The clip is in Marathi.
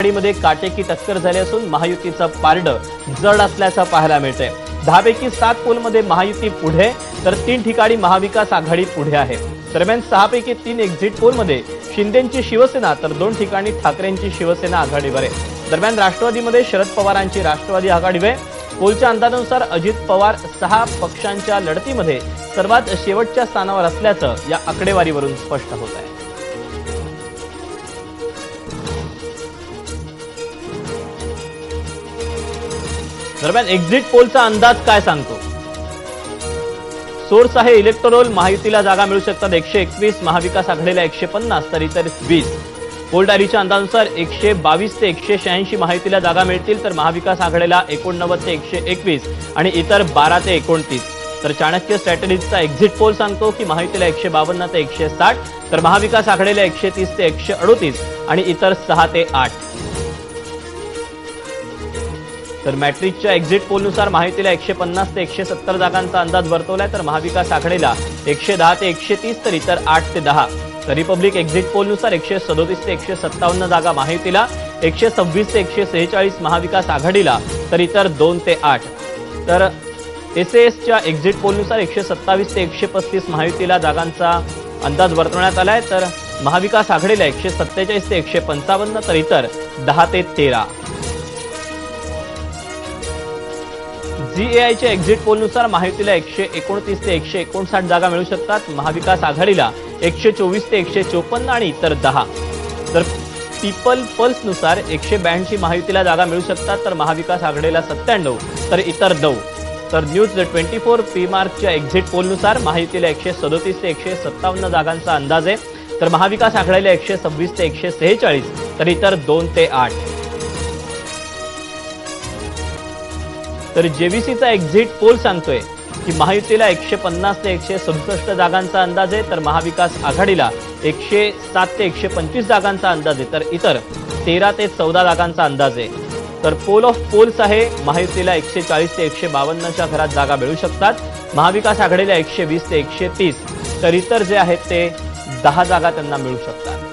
मध्ये काटेकी टक्कर झाली असून महायुतीचं पारडं जड असल्याचं पाहायला मिळतंय। 10 पैकी 7 पोलमध्ये महायुती पुढे तर 3 ठिकाणी महाविकास आघाडी पुढे आहे। दरम्यान 6 पैकी 3 एक्झिट पोलमध्ये शिंदेंची शिवसेना तर 2 ठिकाणी ठाकरेंची शिवसेना आघाडीवर आहे। दरम्यान राष्ट्रवादीमध्ये शरद पवारांची राष्ट्रवादी आघाडीवर आहे। पोलच्या अंदाजानुसार अजित पवार 6 पक्षांच्या लढतीमध्ये सर्वात शेवटच्या स्थानावर असल्याचं या आकडेवारीवरून स्पष्ट होत आहे। दरम्यान एक्झिट पोलचा अंदाज काय सांगतो? सोर्स आहे इलेक्टोरल। महायुतीला जागा मिळू शकतात 121, महाविकास आघाडीला 150 तर इतर 20। पोल डायरीच्या अंदाजानुसार 122 ते 186 महायुतीला जागा मिळतील तर महाविकास आघाडीला 89 ते 121 आणि इतर 12 ते 29। तर चाणक्य स्ट्रॅटेजीचा एक्झिट पोल सांगतो की महायुतीला 152 ते 160 तर महाविकास आघाडीला 130 ते 138 आणि इतर 6 ते 8। तर मॅट्रिकच्या एक्झिट पोलनुसार महायुतीला 150 ते 170 जागांचा अंदाज वर्तवलाय तर महाविकास आघाडीला 110 ते 130 तर इतर 8 ते 10। तर रिपब्लिक एक्झिट पोलनुसार 137 ते 157 जागा महायुतीला, 126 ते 146 महाविकास आघाडीला तर इतर 2 ते 8। तर एसएसच्या एक्झिट पोलनुसार 127 ते 135 महायुतीला जागांचा अंदाज वर्तवण्यात आलाय तर महाविकास आघाडीला 147 ते 155 तर इतर 10 ते 13। जीएआयच्या एक्झिट पोलनुसार महायुतीला 129 ते 159 जागा मिळू शकतात, महाविकास आघाडीला 124 ते 154 आणि इतर 10। तर पीपल पल्सनुसार 182 महायुतीला जागा मिळू शकतात तर महाविकास आघाडीला 97 तर इतर 9। तर न्यूज 24 पी मार्कच्या एक्झिट पोलनुसार महायुतीला 137 ते 157 जागांचा अंदाज आहे तर महाविकास आघाडीला 126 ते 146 तर इतर 2 ते 8। तर जेव्हीसीचा एक्झिट पोल सांगतोय की महायुतीला 150 ते 167 जागांचा अंदाज आहे तर महाविकास आघाडीला 107 ते 125 जागांचा अंदाज आहे तर इतर 13 ते 14 जागांचा अंदाज आहे। तर पोल ऑफ पोल्स आहे महायुतीला 140 ते 152च्या घरात जागा मिळू शकतात, महाविकास आघाडीला 120 ते 130 तर इतर जे आहेत ते 10 जागा त्यांना मिळू शकतात।